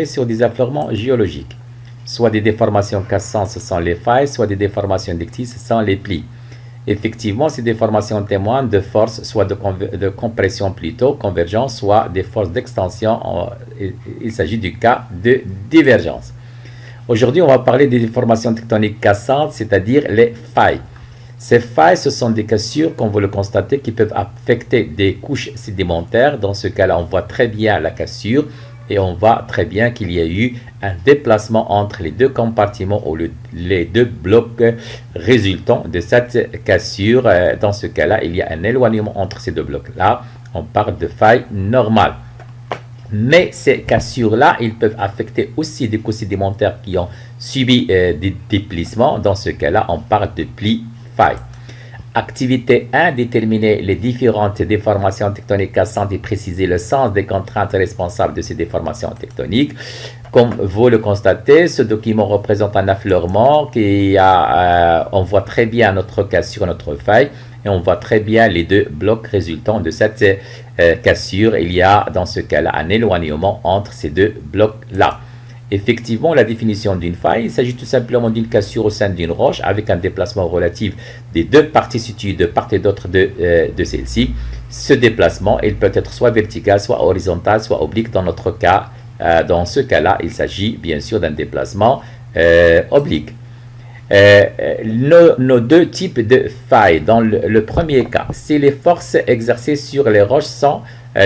sur des affleurements géologiques. Soit des déformations cassantes, ce sont les failles, soit des déformations ductiles, ce sont les plis. Effectivement, ces déformations témoignent de forces, soit de compression plutôt, convergence, soit des forces d'extension. Il s'agit du cas de divergence. Aujourd'hui, on va parler des déformations tectoniques cassantes, c'est-à-dire les failles. Ces failles, ce sont des cassures, comme vous le constatez, qui peuvent affecter des couches sédimentaires. Dans ce cas-là, on voit très bien la cassure et on voit très bien qu'il y a eu un déplacement entre les deux compartiments ou les deux blocs résultant de cette cassure. Dans ce cas-là, il y a un éloignement entre ces deux blocs-là. On parle de failles normales. Mais ces cassures-là, ils peuvent affecter aussi des couches sédimentaires qui ont subi des déplissements. Dans ce cas-là, on parle de plis failles. Activité 1, déterminer les différentes déformations tectoniques cassantes et préciser le sens des contraintes responsables de ces déformations tectoniques. Comme vous le constatez, ce document représente un affleurement on voit très bien notre cassure, notre faille, et on voit très bien les deux blocs résultant de cette cassure. Il y a dans ce cas-là un éloignement entre ces deux blocs-là. Effectivement, la définition d'une faille, il s'agit tout simplement d'une cassure au sein d'une roche avec un déplacement relatif des deux parties situées de part et d'autre de celle-ci. Ce déplacement, il peut être soit vertical, soit horizontal, soit oblique. Dans notre cas, dans ce cas-là, il s'agit bien sûr d'un déplacement oblique. Nos deux types de failles. Dans le premier cas, si les forces exercées sur les roches sont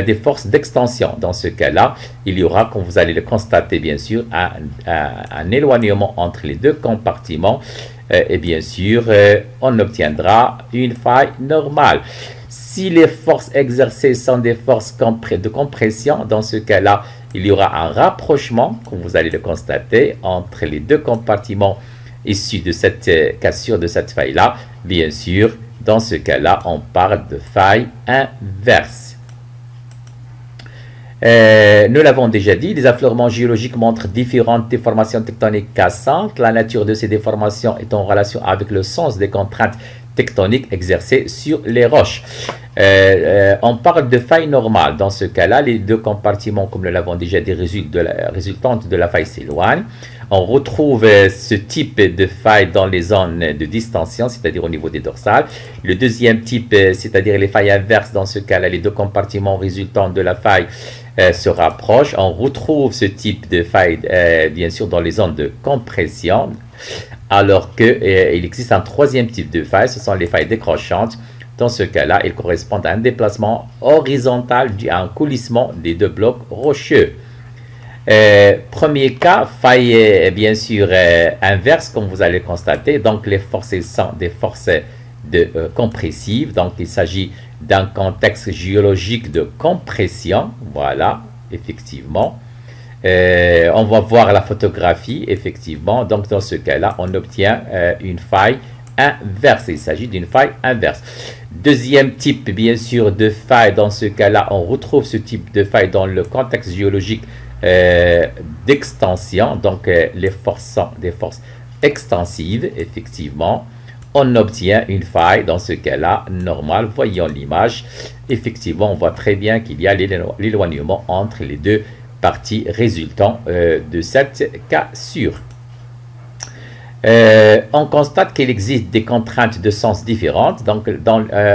des forces d'extension. Dans ce cas-là, il y aura, comme vous allez le constater bien sûr, un éloignement entre les deux compartiments et bien sûr, on obtiendra une faille normale. Si les forces exercées sont des forces de compression, dans ce cas-là, il y aura un rapprochement, comme vous allez le constater, entre les deux compartiments issus de cette cassure, de cette faille-là. Bien sûr, dans ce cas-là, on parle de faille inverse. Nous l'avons déjà dit, les affleurements géologiques montrent différentes déformations tectoniques cassantes. La nature de ces déformations est en relation avec le sens des contraintes tectoniques exercées sur les roches. On parle de faille normale. Dans ce cas-là, les deux compartiments, comme nous l'avons déjà dit, résultantes de la faille s'éloignent. On retrouve ce type de faille dans les zones de distension, c'est-à-dire au niveau des dorsales. Le deuxième type, c'est-à-dire les failles inverses, dans ce cas-là, les deux compartiments résultants de la faille se rapprochent. On retrouve ce type de faille, bien sûr, dans les zones de compression, alors qu'il existe un troisième type de faille, ce sont les failles décrochantes. Dans ce cas-là, ils correspondent à un déplacement horizontal dû à un coulissement des deux blocs rocheux. Premier cas, faille bien sûr inverse, comme vous allez constater. Donc les forces sont des forces compressives. Donc il s'agit d'un contexte géologique de compression. Voilà, effectivement. On va voir la photographie, effectivement. Donc dans ce cas-là, on obtient une faille inverse. Il s'agit d'une faille inverse. Deuxième type, bien sûr, de faille. Dans ce cas-là, on retrouve ce type de faille dans le contexte géologique d'extension. Donc les forces sont des forces extensives, effectivement. On obtient une faille dans ce cas-là normale. Voyons l'image. Effectivement, on voit très bien qu'il y a l'éloignement entre les deux parties résultant de cette cassure. On constate qu'il existe des contraintes de sens différentes. Donc,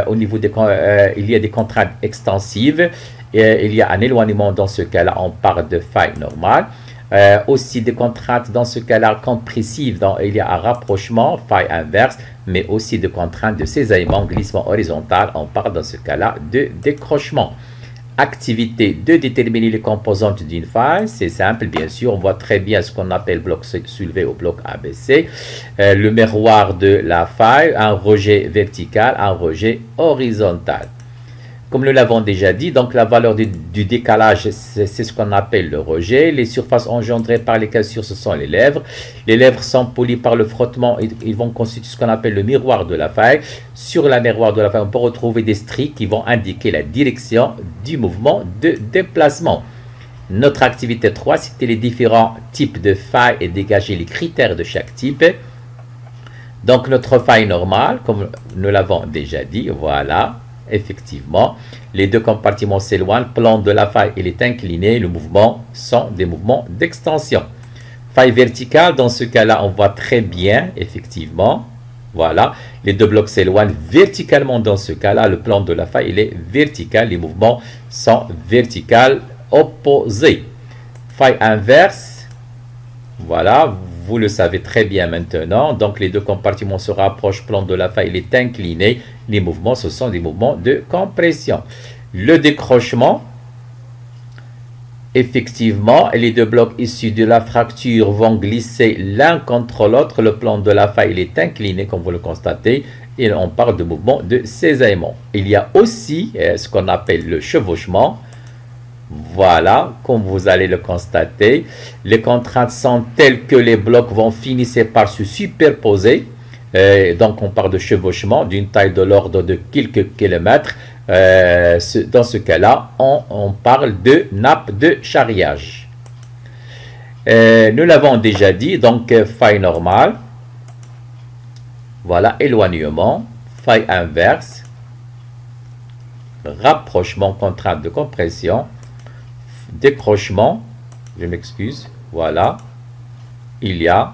au niveau il y a des contraintes extensives. Il y a un éloignement dans ce cas-là, on parle de faille normale. Aussi des contraintes dans ce cas-là compressives, il y a un rapprochement, faille inverse, mais aussi des contraintes de cisaillement, glissement horizontal, on parle dans ce cas-là de décrochement. Activité de déterminer les composantes d'une faille, c'est simple, bien sûr, on voit très bien ce qu'on appelle bloc soulevé ou bloc abaissé. Le miroir de la faille, un rejet vertical, un rejet horizontal. Comme nous l'avons déjà dit, donc la valeur du décalage, c'est ce qu'on appelle le rejet. Les surfaces engendrées par les cassures, ce sont les lèvres. Les lèvres sont polies par le frottement. Ils vont constituer ce qu'on appelle le miroir de la faille. Sur la miroir de la faille, on peut retrouver des stries qui vont indiquer la direction du mouvement de déplacement. Notre activité 3, c'était les différents types de failles et dégager les critères de chaque type. Donc notre faille normale, comme nous l'avons déjà dit, voilà. Effectivement, les deux compartiments s'éloignent, plan de la faille il est incliné, le mouvement sont des mouvements d'extension. Faille verticale, dans ce cas-là, on voit très bien, effectivement, voilà, les deux blocs s'éloignent verticalement dans ce cas-là, le plan de la faille il est vertical, les mouvements sont verticaux opposés. Faille inverse, voilà, vous le savez très bien maintenant, donc les deux compartiments se rapprochent, plan de la faille il est incliné, les mouvements ce sont des mouvements de compression. Le décrochement, effectivement, les deux blocs issus de la fracture vont glisser l'un contre l'autre, le plan de la faille il est incliné comme vous le constatez, et on parle de mouvement de cisaillement. Il y a aussi ce qu'on appelle le chevauchement. Voilà, comme vous allez le constater, les contraintes sont telles que les blocs vont finir par se superposer. Donc on parle de chevauchement d'une taille de l'ordre de quelques kilomètres. Dans ce cas-là, on parle de nappe de charriage. Nous l'avons déjà dit, donc faille normale. Voilà, éloignement, faille inverse, rapprochement, contrainte de compression, décrochement, je m'excuse, voilà, il y a,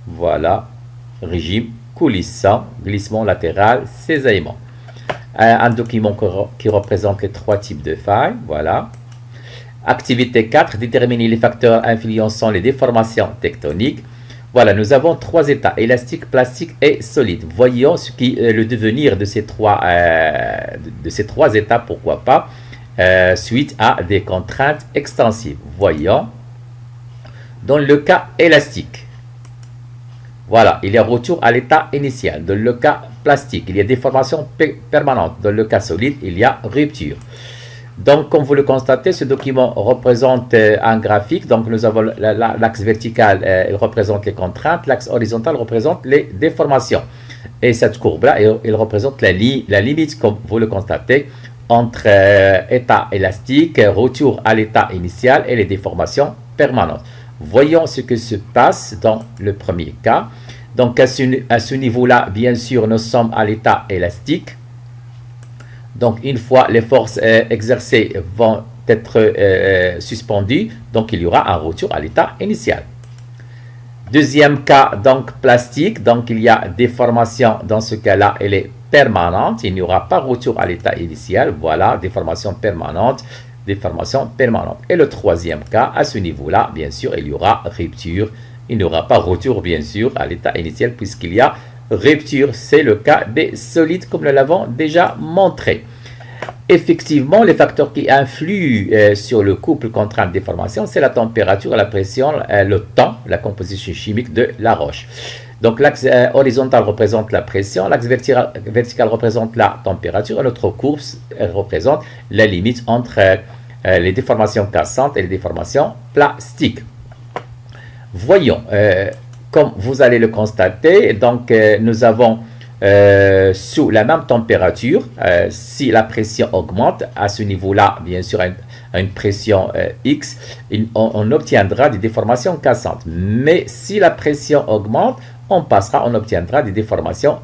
voilà, régime coulissant, glissement latéral, cisaillement. Un document qui représente les trois types de failles, voilà. Activité 4, déterminer les facteurs influençant les déformations tectoniques. Voilà, nous avons trois états, élastique, plastique et solide. Voyons le devenir de ces trois états, pourquoi pas, suite à des contraintes extensives. Voyons, dans le cas élastique, voilà, il y a retour à l'état initial. Dans le cas plastique, il y a déformation permanente. Dans le cas solide, il y a rupture. Donc, comme vous le constatez, ce document représente un graphique. Donc, nous avons l'axe vertical, il représente les contraintes. L'axe horizontal représente les déformations. Et cette courbe-là, il représente la limite, comme vous le constatez, entre état élastique, retour à l'état initial et les déformations permanentes. Voyons ce que se passe dans le premier cas. Donc, à ce niveau-là, bien sûr, nous sommes à l'état élastique. Donc, une fois les forces exercées vont être suspendues, donc il y aura un retour à l'état initial. Deuxième cas, donc plastique, donc il y a déformation, dans ce cas-là, elle est permanente, il n'y aura pas retour à l'état initial, voilà, déformation permanente. Et le troisième cas, à ce niveau-là, bien sûr, il y aura rupture, il n'y aura pas retour, bien sûr, à l'état initial, puisqu'il y a rupture, c'est le cas des solides, comme nous l'avons déjà montré. Effectivement, les facteurs qui influent sur le couple contrainte-déformation, c'est la température, la pression, le temps, la composition chimique de la roche. Donc, l'axe horizontal représente la pression, l'axe vertical représente la température, et notre courbe représente la limite entre les déformations cassantes et les déformations plastiques. Voyons, comme vous allez le constater, donc nous avons sous la même température, si la pression augmente, à ce niveau-là, bien sûr, à une pression X, on obtiendra des déformations cassantes. Mais si la pression augmente, on obtiendra des déformations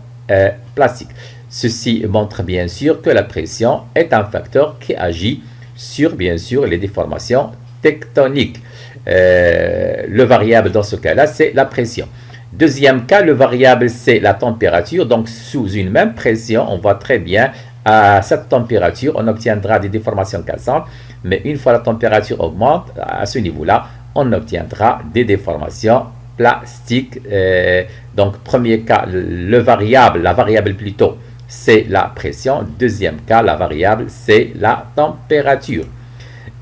plastiques. Ceci montre bien sûr que la pression est un facteur qui agit sur, bien sûr, les déformations tectoniques. Le variable dans ce cas-là, c'est la pression. Deuxième cas, le variable, c'est la température. Donc, sous une même pression, on voit très bien, à cette température, on obtiendra des déformations cassantes. Mais une fois la température augmente, à ce niveau-là, on obtiendra des déformations plastiques. Donc, premier cas, la variable plutôt, c'est la pression. Deuxième cas, la variable, c'est la température.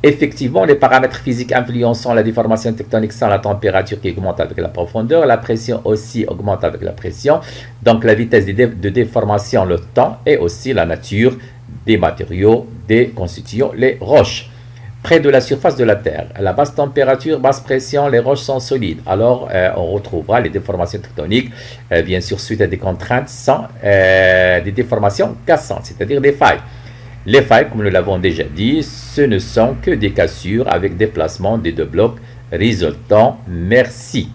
Effectivement, les paramètres physiques influençant la déformation tectonique sont la température qui augmente avec la profondeur, la pression aussi augmente avec la pression, donc la vitesse de déformation, le temps, et aussi la nature des matériaux constituant les roches. Près de la surface de la Terre, à la basse température, basse pression, les roches sont solides. Alors, on retrouvera les déformations tectoniques, bien sûr, suite à des contraintes, sans des déformations cassantes, c'est-à-dire des failles. Les failles, comme nous l'avons déjà dit, ce ne sont que des cassures avec déplacement des deux blocs résultants. Merci.